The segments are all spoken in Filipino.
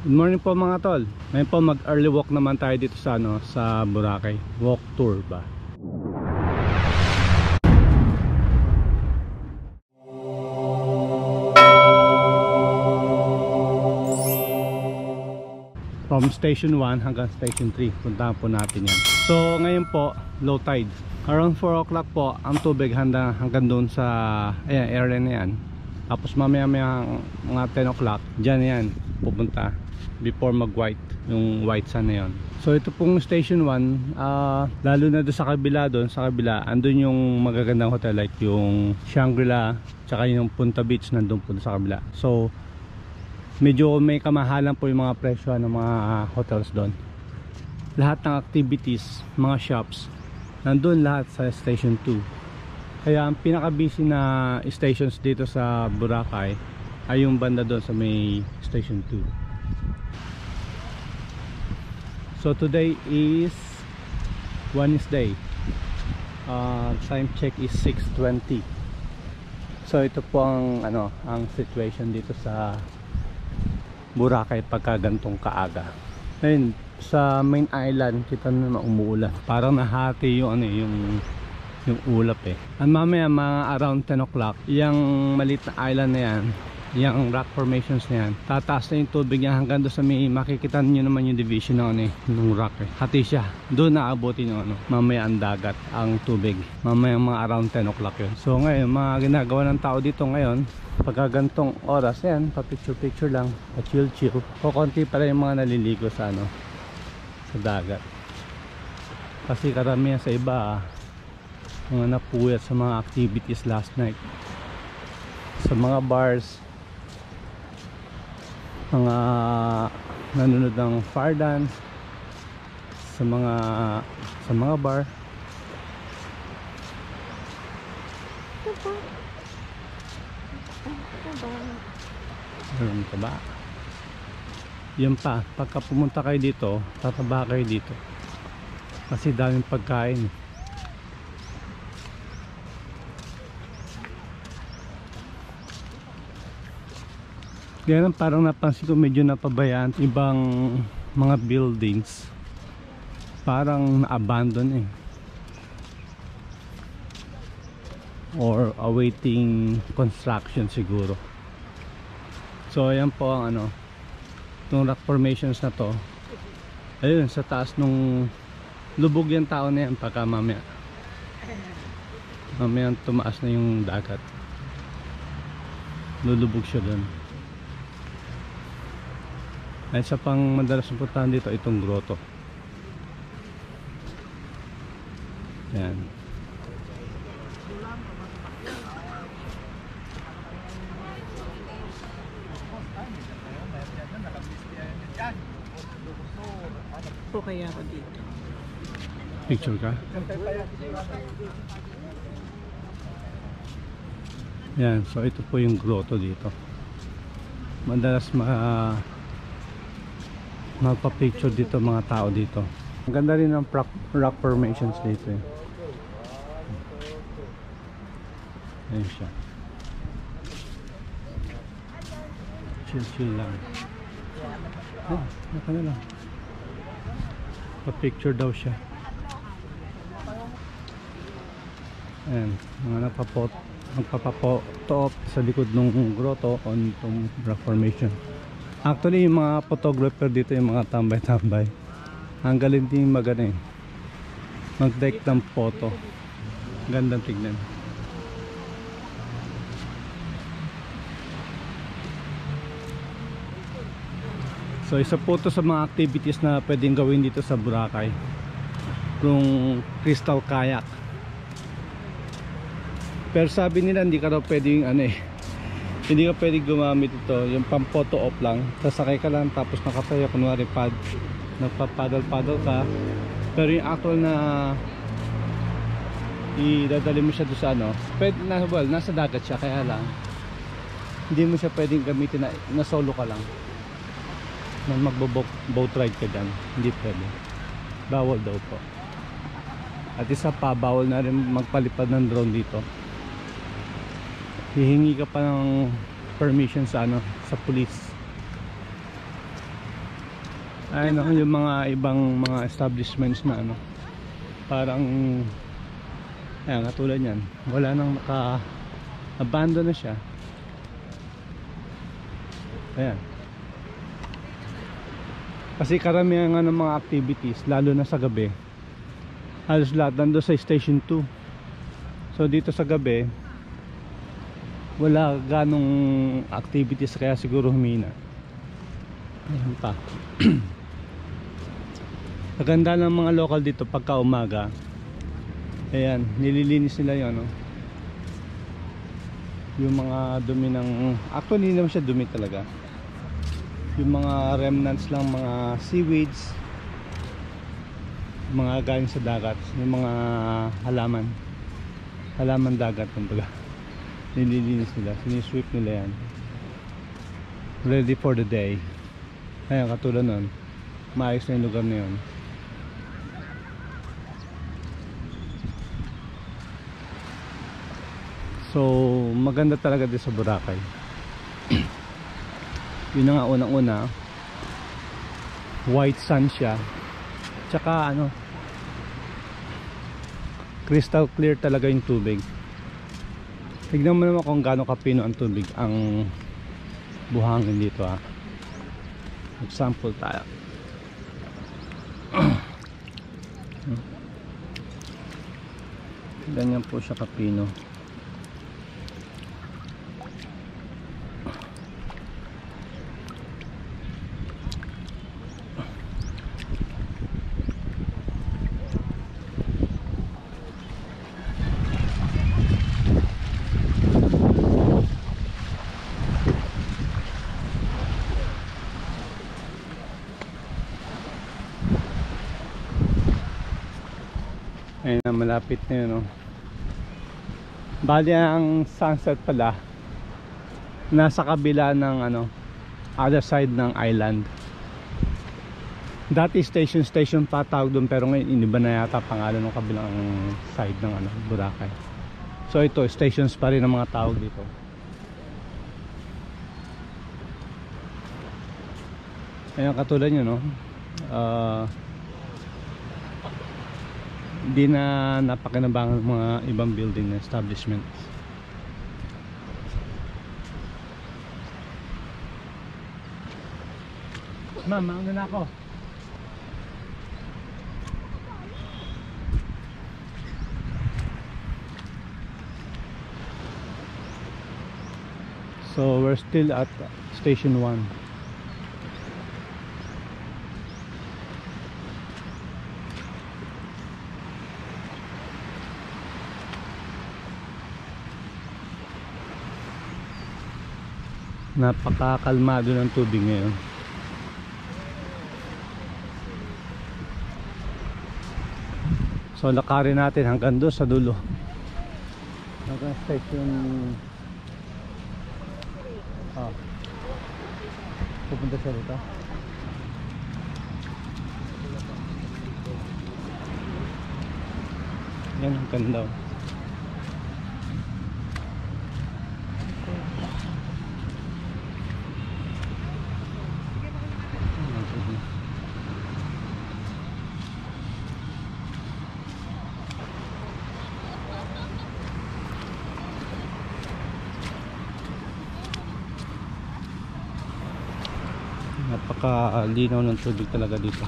Good morning po mga tol. Ngayon po mag early walk naman tayo dito sa sa Boracay. Walk tour ba. From station 1 hanggang station 3 puntahan po natin yan. So ngayon po low tide. Around 4 o'clock po ang tubig hanggang doon sa area na yan. Tapos mamaya mga 10 o'clock dyan yan pupunta before mag white, yung white sun na yun. So ito pong station 1, lalo na doon sa kabila, andun yung magagandang hotel like yung Shangri-La tsaka yung Punta Beach nandun po sa kabila. So medyo may kamahalan po yung mga presyo ng mga hotels doon. Lahat ng activities, mga shops nandun lahat sa station 2. Kaya ang pinaka busy na stations dito sa Boracay ay yung banda doon sa may station 2. So today is Wednesday. Time check is 6:20. So ito po ang ang situation dito sa Boracay pagka gantong kaaga. Ayun, sa main island kita naman umuulan. Parang nahati yung yung ulap eh. At mamaya mga around 10 o'clock, yung maliit na island na yan, yung rock formations na yan, tataas na yung tubig niya hanggang doon sa may makikita nyo naman yung division ng ng rock eh. Hati siya. Doon naabutin yung mamaya ang dagat, ang tubig. Mamaya mga around 10 o'clock yun. So ngayon, mga ginagawa ng tao dito ngayon, pagkagantong oras yan, pa picture lang, pa chill. Kukunti pa rin yung mga naliligo sa sa dagat. Kasi karamihan sa iba mga napuyat sa mga activities last night, sa mga bars, mga nanonood ng fire dance, sa mga bar. Meron ka ba? Yan pa, pagka pumunta kayo dito, tataba kayo dito kasi daming pagkain. Ganyan, parang napansin ko medyo napabayaan ibang mga buildings, parang na-abandon or awaiting construction siguro. So ayan po ang itong rock formations na to. Ayun, sa taas nung lubog yung tao na yan pagka mamaya tumaas na yung dagat, lulubog siya dun. Ay sa pang madalas puntahan dito itong grotto. Yan. Po kaya ako dito. Picture ka? Yan, so ito po yung grotto dito. Madalas magpa-picture dito mga tao dito. Ang ganda rin ng rock formations dito eh. Ayan siya. Chill lang. Naka na lang. Pa-picture daw siya. Ayan, mga nagpapapoto sa likod ng grotto on itong rock formation. Actually yung mga photographer dito, yung mga tambay-tambay, ang galing din mag-take ng photo. Gandang tignan. So isa po to sa mga activities na pwedeng gawin dito sa Boracay, yung crystal kayak. Pero sabi nila hindi ka daw pwedeng hindi ka pwedeng gumamit ito, yung pang photo op lang. Sasakay ka lang tapos nakasaya, kunwari nagpapadal-padal ka. Pero yung actual na idadali mo siya doon sa pwede nasa dagat siya, kaya lang hindi mo siya pwedeng gamitin na solo ka lang, na magbo-boat ride ka dyan. Hindi pwede, bawal daw po. At isa pa, bawal na rin magpalipad ng drone dito. Hihingi ka pa ng permission sa sa police. ano, yung mga ibang mga establishments na ano, parang ayan, katulad yan, wala nang naka-abandon na siya. Ayan, kasi karamihan nga ng mga activities, lalo na sa gabi, halos lahat nandun sa station 2. So dito sa gabi wala ganong activities, kaya siguro humina. Ayan pa. Maganda ng mga local dito pagka umaga, ayan, nililinis nila yun, no? Yung mga dumi ng, actually hindi naman siya dumi talaga, yung mga remnants lang, mga seaweeds, mga galing sa dagat, yung mga halaman dagat, kumbaga nililinis nila, sinisweep nila yan, ready for the day. Ayan, katulad nun, maayos na yung lugar na yun. So maganda talaga din sa Boracay. Yun na nga, unang-una, white sand siya, tsaka ano, crystal clear talaga yung tubig. Tignan mo naman kung gaano kapino ang tubig, ang buhangin dito, ha. Example tayo. Ganyan po siya kapino. Ayun na, malapit na yun, no? Bali ang sunset pala nasa kabila ng ano, other side ng island. Dati station pa tawag doon, pero ngayon iniba na yata pangalan ng kabilang side ng ano, Boracay. So ito, stations pa rin ang mga tawag dito. Ayun, katulad nyo, no? Hindi na napakinabangan ng mga ibang building na establishments. Ma'am, mauna na ako. So we're still at station 1. Napakakalmado ng tubig ngayon. So lakarin natin hanggang doon sa dulo, hanggang station pupunta siya dito. Yan ang ganda. Napakalinaw ng tubig talaga dito.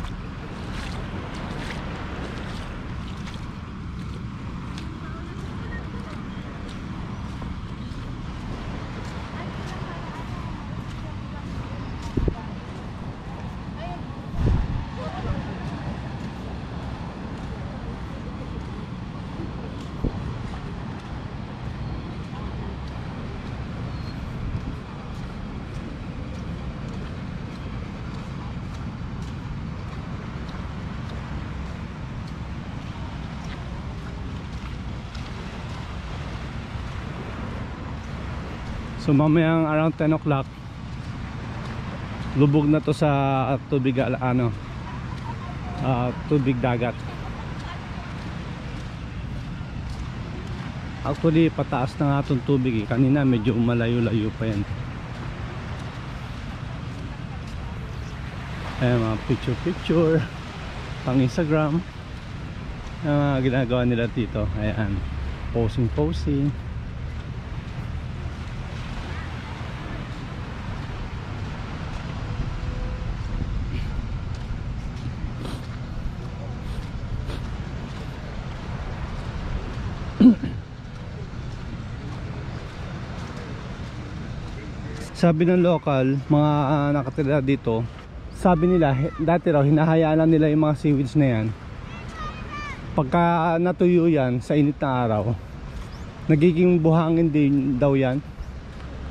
So mamayang around 10 o'clock lubog na to sa tubig, ano, tubig dagat. Actually pataas na nga itong tubig, kanina medyo malayo-layo pa yan. Ayan, mga picture pang Instagram. Ginagawa nila dito. Ayan, posing. Sabi ng local, mga nakatira dito, sabi nila, dati raw hinahayaan lang nila yung mga seaweeds na yan. Pagka natuyo yan sa init na araw, nagiging buhangin din daw yan.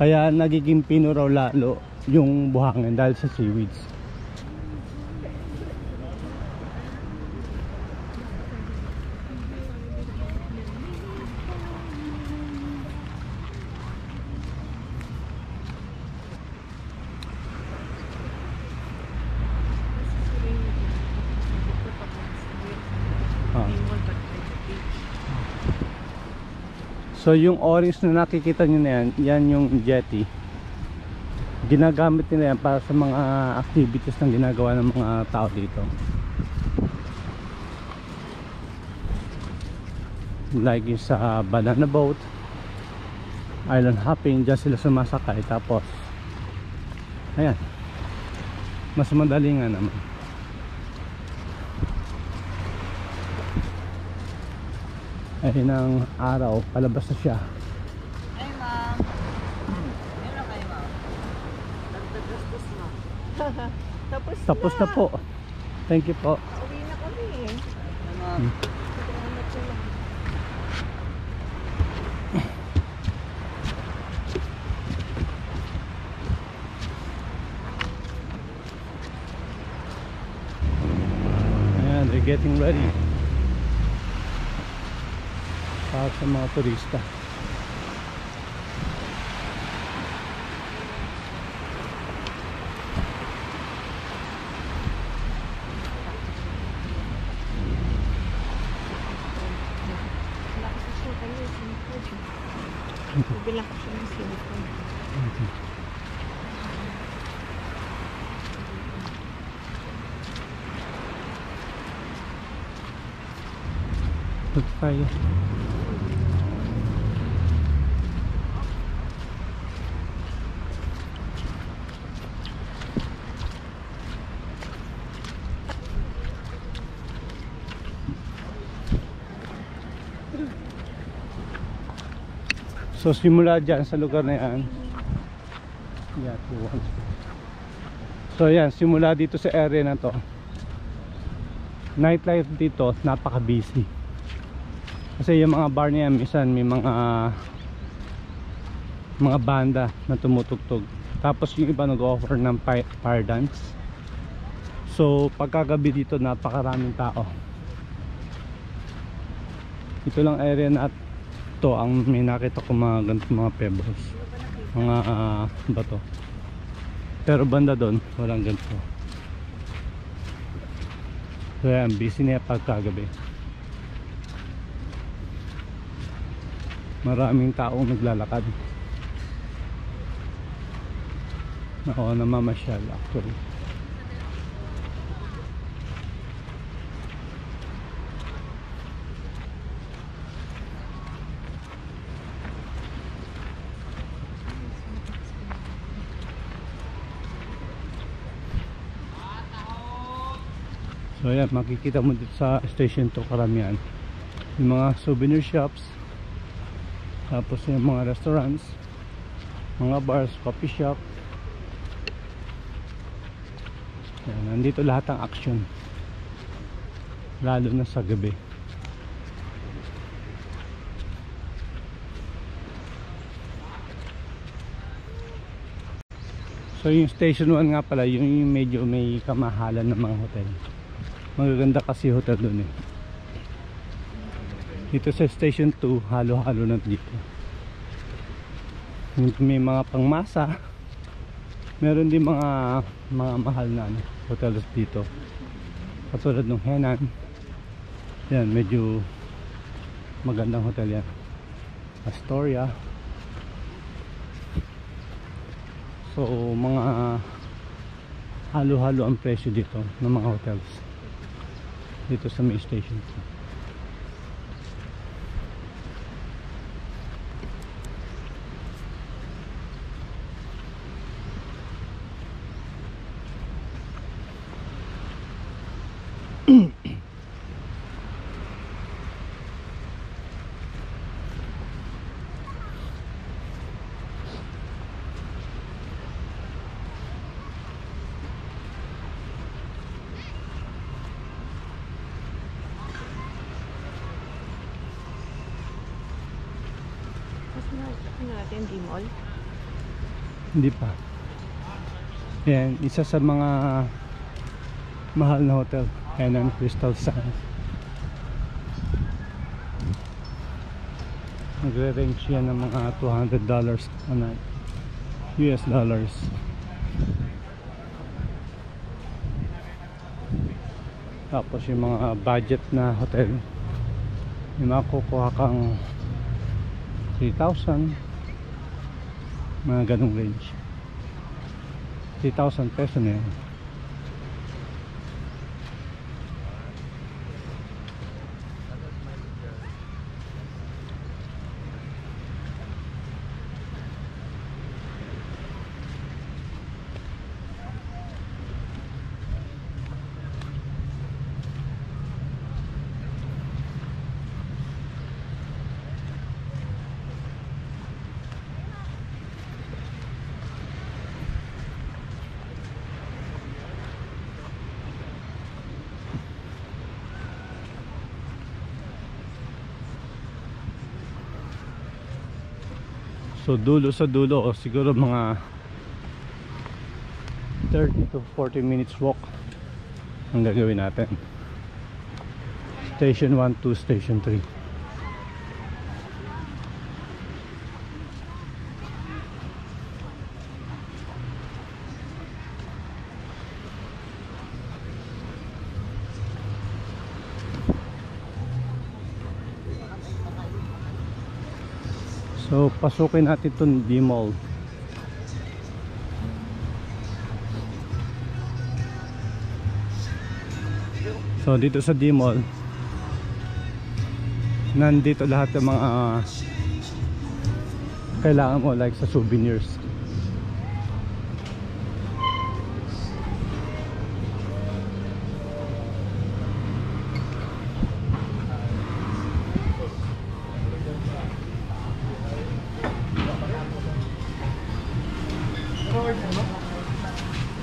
Kaya nagiging pino raw lalo yung buhangin dahil sa seaweeds. So yung orange na nakikita nyo na yan, yan yung jetty. Ginagamit nila yan para sa mga activities na ginagawa ng mga tao dito. Like yung sa banana boat, island hopping, dyan sila sumasakay. Tapos ayan, mas madali nga naman. Ayun ang araw, palabas na siya. Ay, ma'am. Meron kayo, ma'am. Dagdag-gastos na. Tapos na po. Thank you po. Uwi na kami eh. Ma'am. Ayan, they're getting ready para sa mga turista. Bilang ko siya ng silikon. Tayo. So simula dyan sa lugar na yan. So yan, simula dito sa area na to, nightlife dito napaka busy. Kasi yung mga bar niya minsan may mga banda na tumutugtog. Tapos yung iba nag-offer ng fire dance. So pagkagabi dito napakaraming tao. Ito lang area na to ang may nakita ko mga ganito, mga pebbles, mga bato. Pero banda doon walang ganito. So yan, busy na pagkagabi. Maraming taong naglalakad. Ako namamasyal actually. So yan, makikita mo dito sa station to karamihan yung mga souvenir shops, tapos yung mga restaurants, mga bars, coffee shop. Yan, nandito lahat ang action, lalo na sa gabi. So yung station 1 nga pala, yung medyo may kamahalan ng mga hotel. Magaganda kasi hotel doon eh. Dito sa station 2, halo-halo na dito. May mga pangmasa, meron din mga mahal na hotels dito. Katulad ng Henan. Yan, medyo magandang hotel yan. Astoria. So mga halo-halo ang presyo dito ng mga hotels dito sa May Station 2. Ano natin, D-Mall? Hindi pa. Yan, isa sa mga mahal na hotel. Yan ang Crystal Sands. Nagre-range yan ng mga $200 a night. US dollars. Tapos yung mga budget na hotel, yung makukuha kang 3,000, mga ganong range. 3,000 peso na yan. So dulo sa dulo, o siguro mga 30 to 40 minutes walk ang gagawin natin. Station 1 to Station 3. So pasukin natin itong D-Mall. So dito sa D-Mall, nandito lahat ng mga kailangan mo, like sa souvenirs.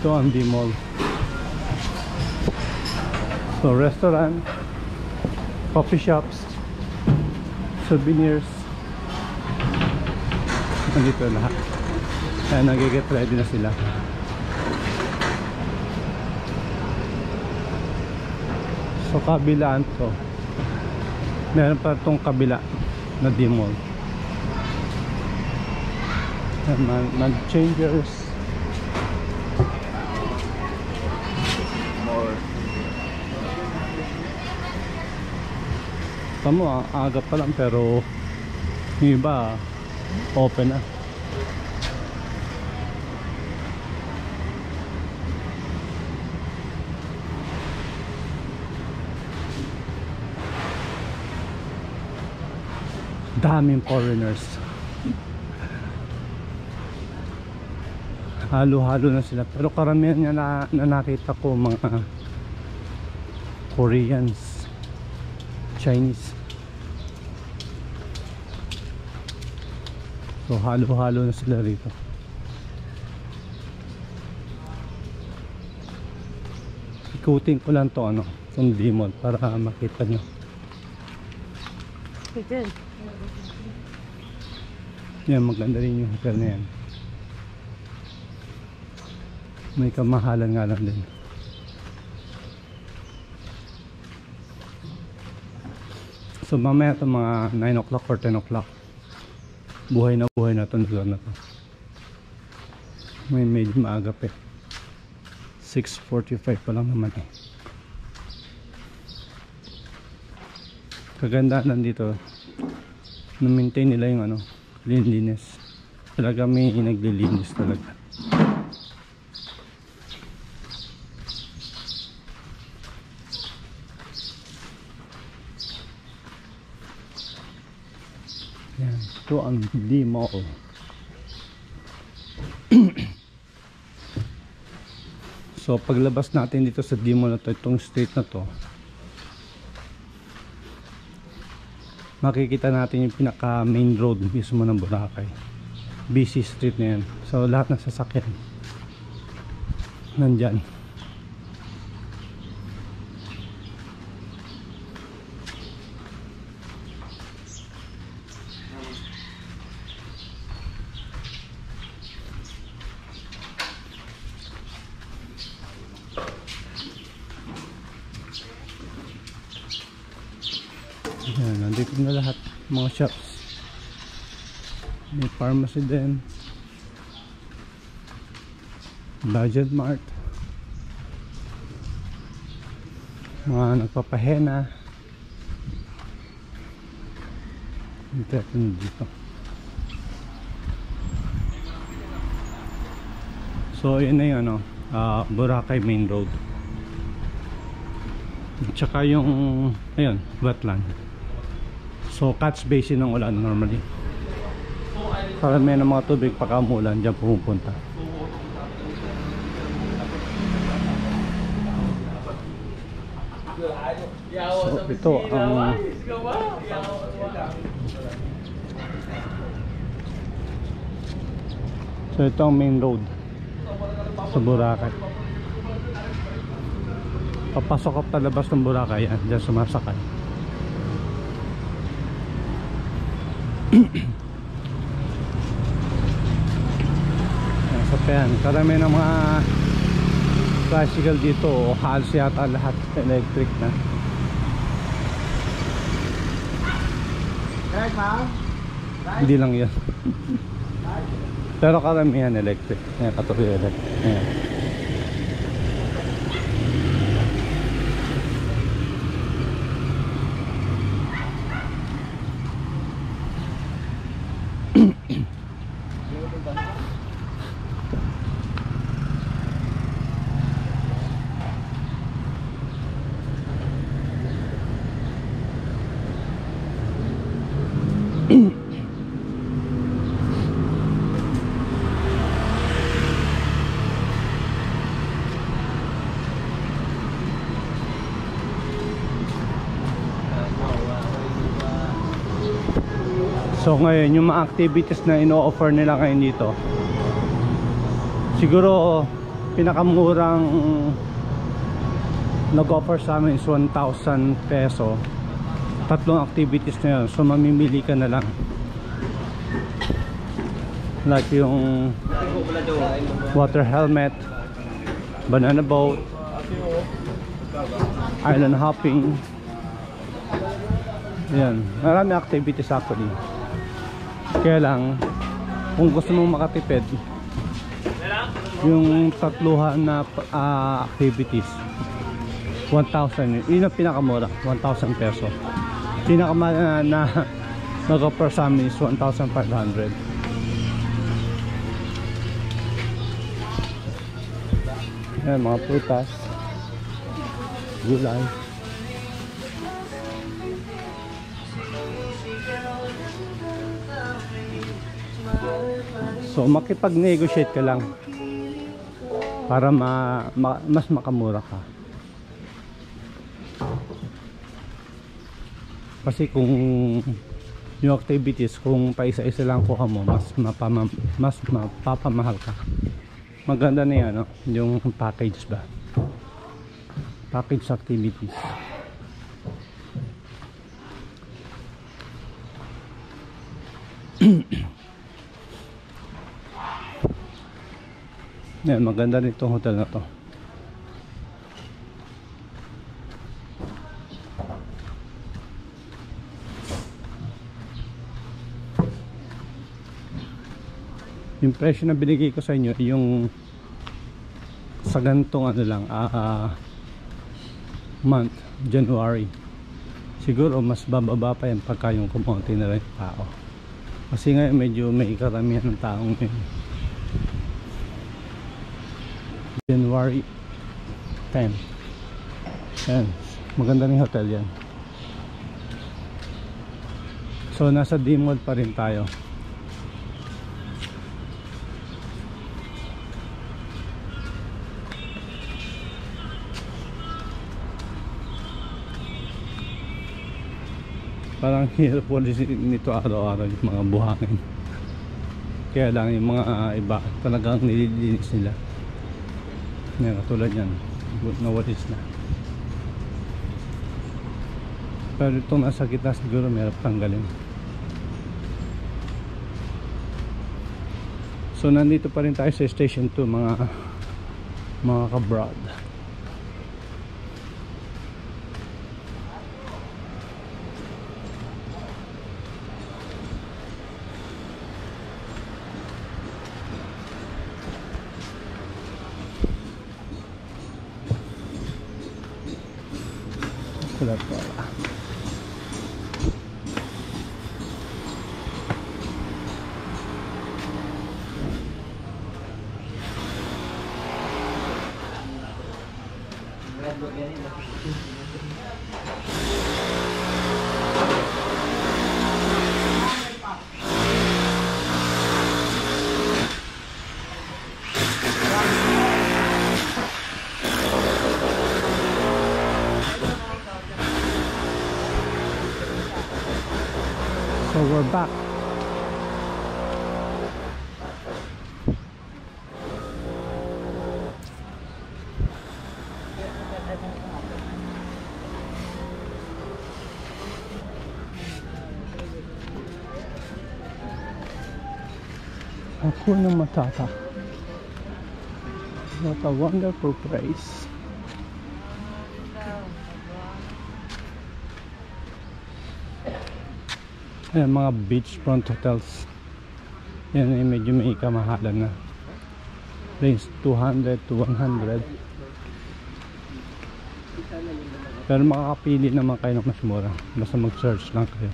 Ito ang D-Mall. So restaurant, coffee shops, souvenirs, nandito lahat. Kaya nag-get ready na sila. So kabilaan to, meron pa itong kabila na D-Mall. Mag-changers, tamo aga pa lang pero yung iba open na. Daming foreigners, halo-halo na sila, pero karamihan niya na nakita ko mga Koreans, Chinese. So halo-halo na sila rito. Ikutin ko lang to itong D-Mall para makita nyo. Yan, maganda rin yung hotel na yan. May kamahalan nga lang din. So mamaya ito mga 9 o'clock or 10 o'clock, buhay na itong lugar na to. May medyo maaga pa, 6:45 pa lang naman eh. Kagandahan dito, na-maintain nila yung cleanliness. Talaga may naglilinis talaga. to ang D-Mall. So paglabas natin dito sa D-Mall na to, itong street na to, makikita natin yung pinaka main road mismo ng Boracay. Busy street na yan. So lahat ng sasakyan nandyan. Yan, nandito na lahat mga shops. May pharmacy din, Budget Mart, mga nagpapahena. Ito dito. So yun na yung ano, Boracay main road. Tsaka yung ayun, wetland. So catch basin ng ulan normally. Karamihan ng mga tubig pagkamulan dyan pumupunta. So ito ang ito ang main road sa Boracay. Papasok ka palabas ng Boracay, yan, dyan sumasakay. Yan, karami ng mga tricycle dito o halos yata lahat electric na. Hindi lang yan. Pero karamihan electric. Yan, katuloy electric. Yan. So ngayon yung mga activities na ino-offer nila ngayon dito, siguro pinakamurang nag-offer sa amin is 1,000 peso. Tatlong activities na yun. So mamimili ka na lang. Like yung water helmet, banana boat, island hopping. Yan, marami activities actually. Kaya lang, kung gusto mong makatipid, yung tatluhan na activities 1,000, yun ang pinakamura, 1,000 peso. Pinakamura na nag-offer sa amin is 1,500. Yan, mga prutas, gulay. So makipag-negotiate ka lang para mas makamura ka. Kasi kung yung activities, kung paisa-isa lang kuha mo, mas mapapamahal ka. Maganda na yan, no? Yung package ba? Package activities. Yan, maganda rin itong hotel na to. Yung presyo na binigay ko sa inyo, yung sa ganitong ano lang, month, January. Siguro mas bababa pa yan pagka yung kumonti na rin tao. Kasi ngayon medyo may karamihan ng taong January 10. Yan, maganda ng hotel yan. So nasa D-Mall pa rin tayo. Parang hirap po nito araw-araw yung mga buhangin. Kaya lang yung mga iba talagang nililinis nila. Yan, katulad yan, nawalis na. Pero itong nasa gitna siguro mayroon tanggalin. So nandito pa rin tayo sa station 2 mga kabrad. Kulat pala. So we're back. Hakuna Matata. What a wonderful place. Ayan, mga beachfront hotels. Yan ay medyo may kamahalan na. Range 200 to 100. Pero makakapili naman kayo ng mas mura. Basta mag-search lang kayo.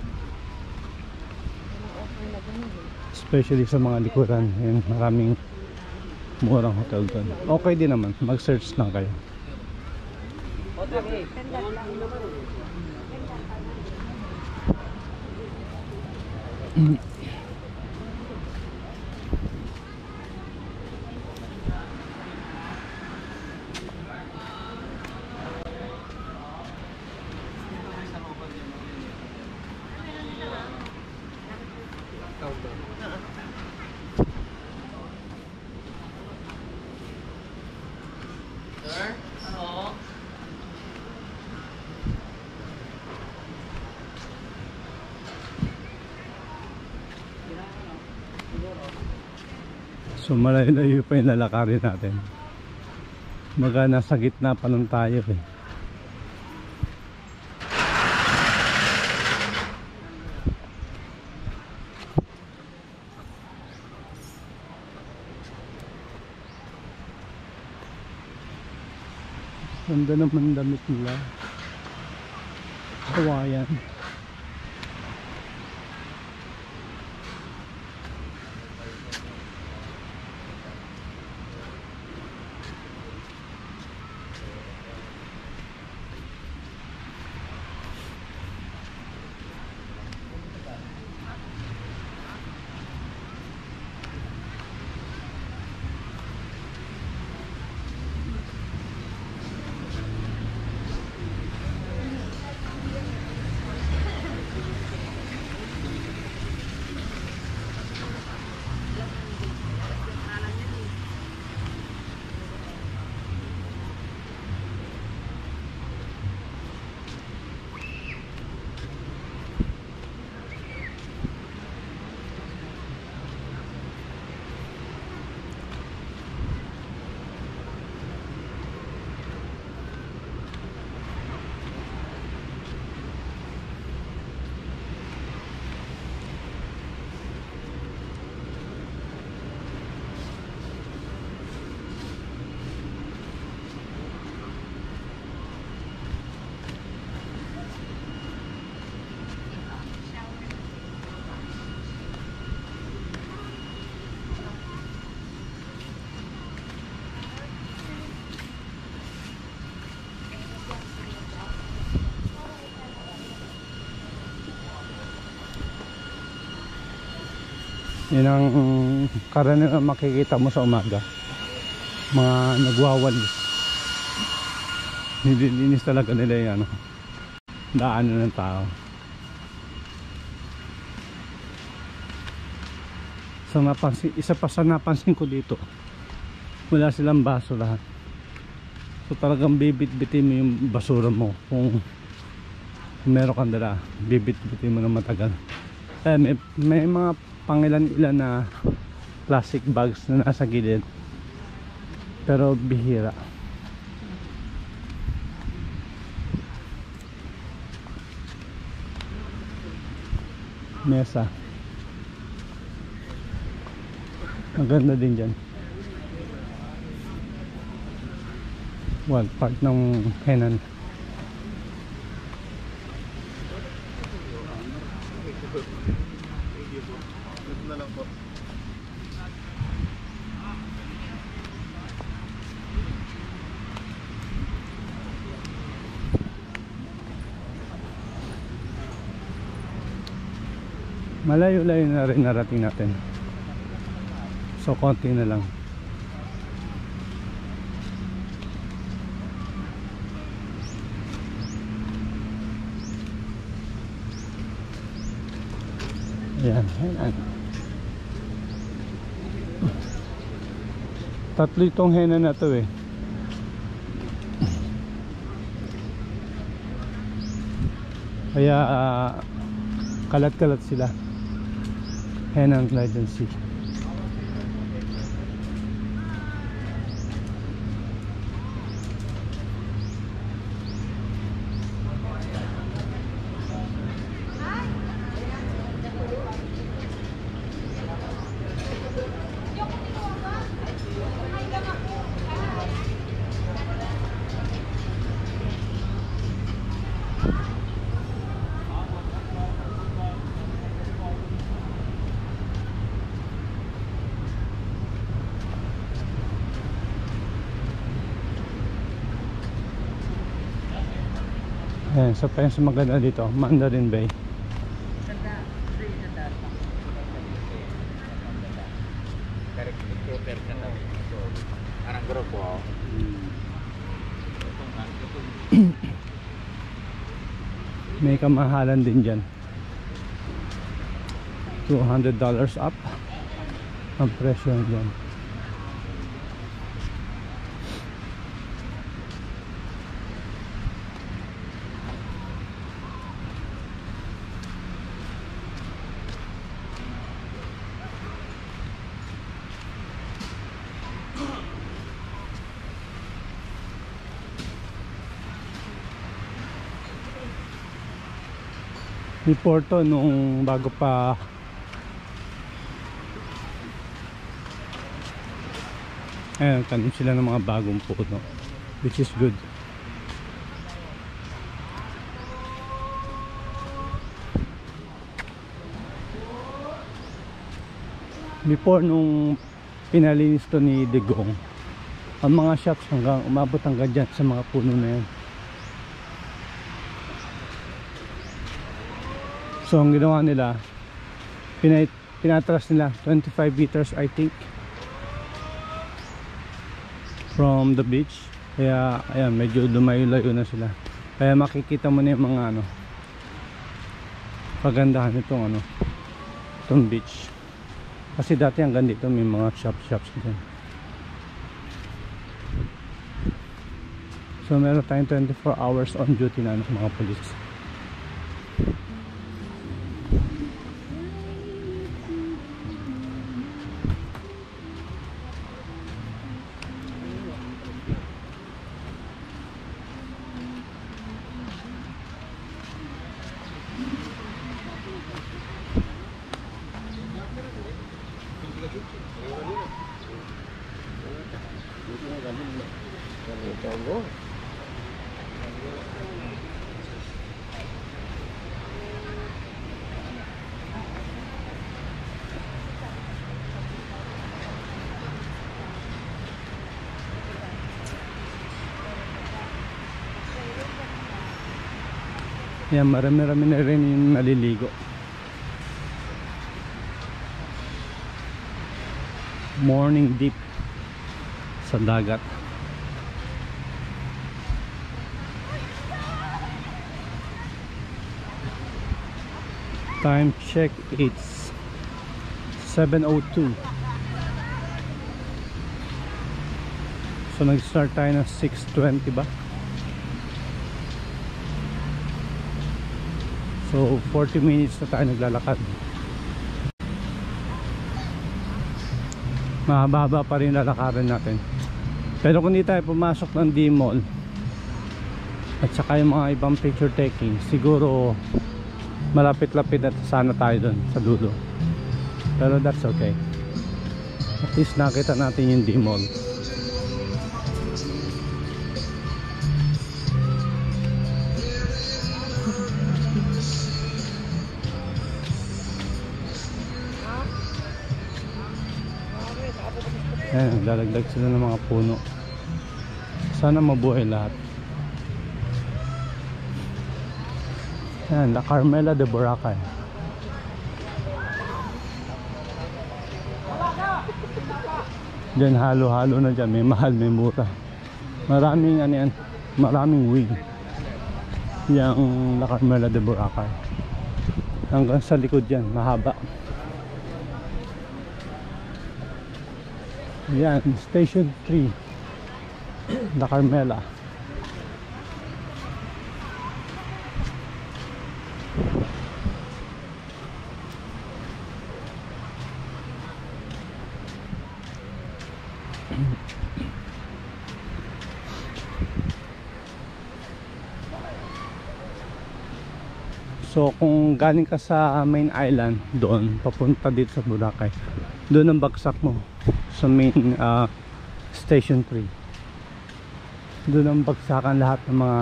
Especially sa mga likuran. Yan, maraming murang hotel doon. Okay din naman. Mag-search lang kayo. So malayo-layo pa yung lalakarin natin. Baga nasa gitna pa lang tayo eh. Ganda naman damit nila. Hawaiian. Yun ang karaniwang makikita mo sa umaga, mga nagwawalis. Nililinis talaga nila yung ano, daanan ng tao. So isa pa sa napansin ko dito, wala silang baso lahat. So talagang bibit-bitin mo yung basura mo. Kung meron kang dala, bibit-bitin mo na matagal. May mga pangilan-ilan na plastic bags na nasa gilid, pero bihira. Mesa, maganda din dyan. Well, part ng Henan. Malayo-layo na rin narating natin. So konti na lang. Ayan, ayan. Tatlo itong Henan na to eh. Kaya kalat-kalat sila. Henan Regency. Ayan, so pa yung maganda dito, Mandarin Bay. May kamahalan din dyan. $200 up ang presyo dyan. Before to, nung bago pa ayan, tanim sila ng mga bagong puno, which is good. Before, nung pinalinis to ni Digong, ang mga shops hanggang umabot hanggang dyan sa mga puno na yan. So ang ginawa nila, pinatras nila 25 meters I think from the beach. Kaya ayan, medyo lumayo-layo na sila. Kaya makikita mo na yung mga ano, pagandahan itong itong beach. Kasi dati hanggang dito may mga shops din. So meron tayong 24 hours on duty na mga police. Yan, marami-rami na rin yung naliligo. morning dip sa dagat. Time check, it's 7:02. So nag-start tayo ng 6:20 ba? So 40 minutes na tayo naglalakad. Mahaba pa rin lalakarin natin. Pero kung di tayo pumasok ng D-Mall at saka yung mga ibang picture taking, siguro malapit-lapit at sana tayo dun sa dulo. Pero that's okay. At least nakita natin yung D-Mall. Ayan, naglalagdag sila ng mga puno. Sana mabuhay lahat. Ayan, La Carmela de Boracay. Diyan halo-halo na dyan. May mahal, may mura. Maraming ano yan, maraming wing. Yung La Carmela de Boracay. Hanggang sa likod yan, mahaba. Yan, Station 3 La Carmela. So kung galing ka sa main island doon papunta dito sa Boracay, doon ang bagsak mo sa main Station 3. Doon ang bagsakan lahat ng mga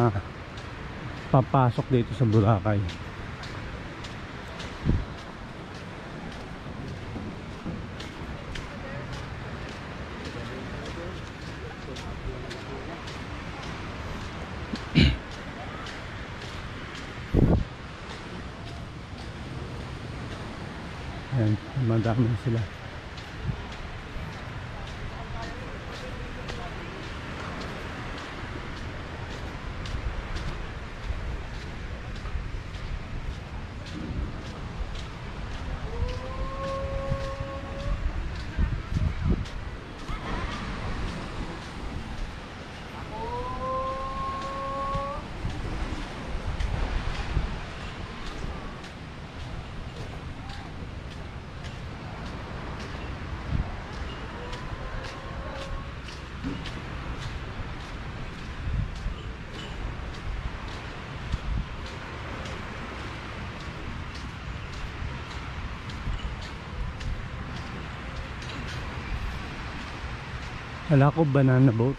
papasok dito sa Boracay. Ayan, madami sila. Wala ko banana boat.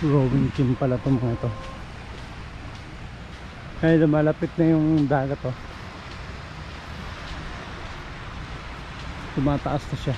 Rowing team pala itong mga ito. Kaya lumalapit na yung dagat oh. Tumataas na siya.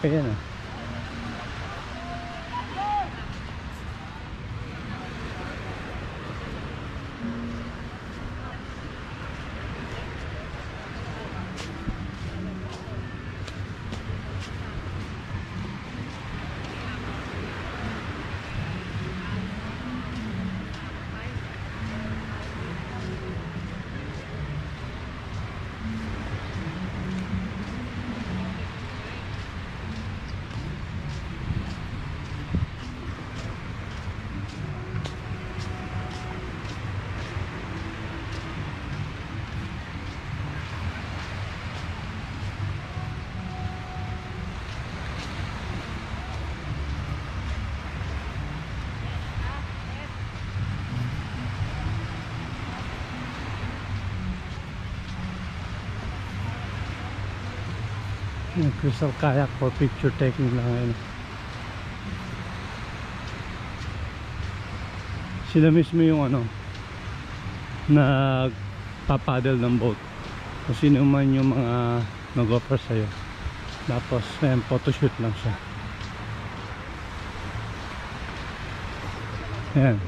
Okay yan ah. Yung Crystal Kayak for picture taking lang ngayon. Sila mismo yung ano, nagpapadel ng boat. Kung sino man yung mga nag-offer sa'yo. Tapos ayan, photoshoot lang siya. Ayan.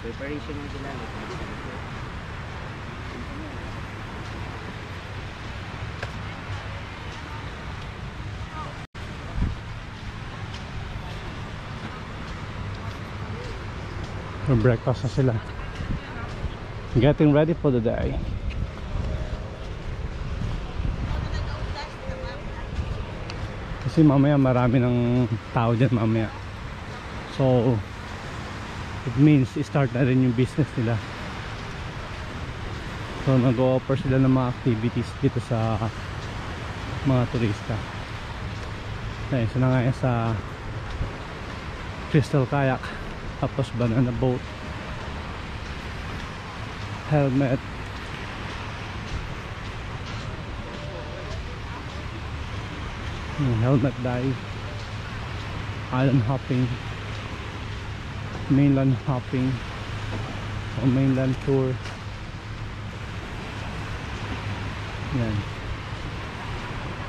Preparation mo sila. Breakfast na sila. Getting ready for the day. Kasi mamaya marami ng tao dyan mamaya. So it means start na rin yung business nila. So nag-o-offer sila ng mga activities dito sa mga turista. Ayun, so na nga sa Crystal Kayak, tapos banana boat, helmet, helmet dive, island hopping, mainland hopping, o mainland tour. Yan,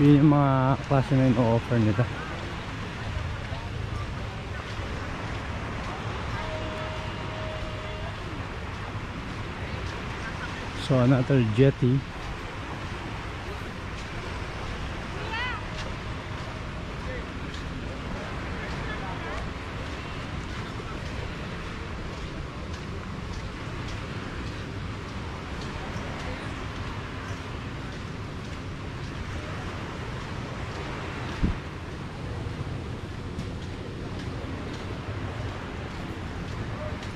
yun yung mga klase na yung offer nila. So another jetty.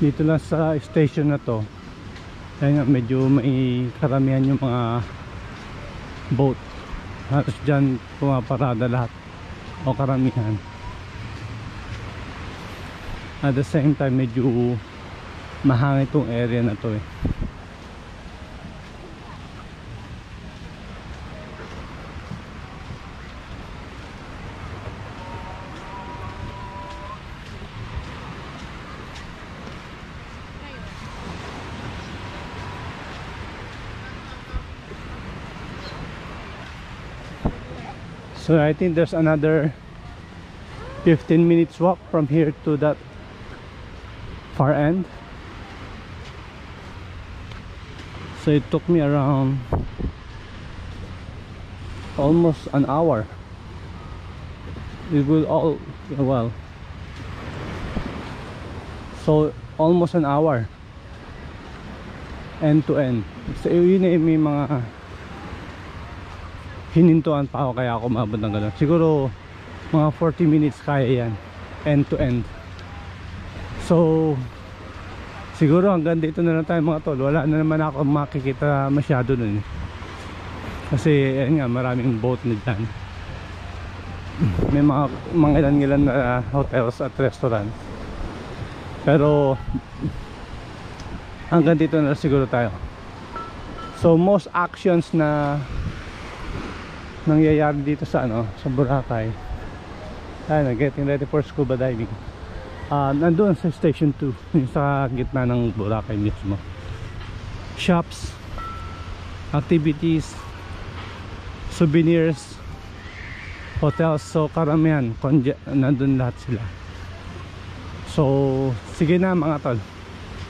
Dito lang sa station na to, kaya medyo may karamihan yung mga boat. Halos dyan pumaparada lahat o karamihan. At the same time medyo mahangin itong area na to eh. So I think there's another 15 minutes walk from here to that far end. So it took me around almost an hour. It will all, well, so almost an hour end to end. So yun eh, may mga hinintuan pa ako kaya ako umabot ng gano'n. Siguro mga 40 minutes kaya yan, end to end. So siguro hanggang dito na lang tayo mga tol. Wala na naman ako makikita masyado nun, kasi ayun nga, maraming boat na dyan. May mga ilan-ilan na hotels at restaurants, pero hanggang dito na siguro tayo. So most actions na nangyayari dito sa sa Boracay, ayun, getting ready for scuba diving. Nandoon sa station 2, yung sa gitna ng Boracay mismo. Shops, activities, souvenirs, hotels, so karamihan nandun lahat sila. So sige na mga tol,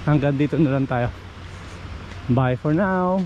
hanggang dito na lang tayo. Bye for now.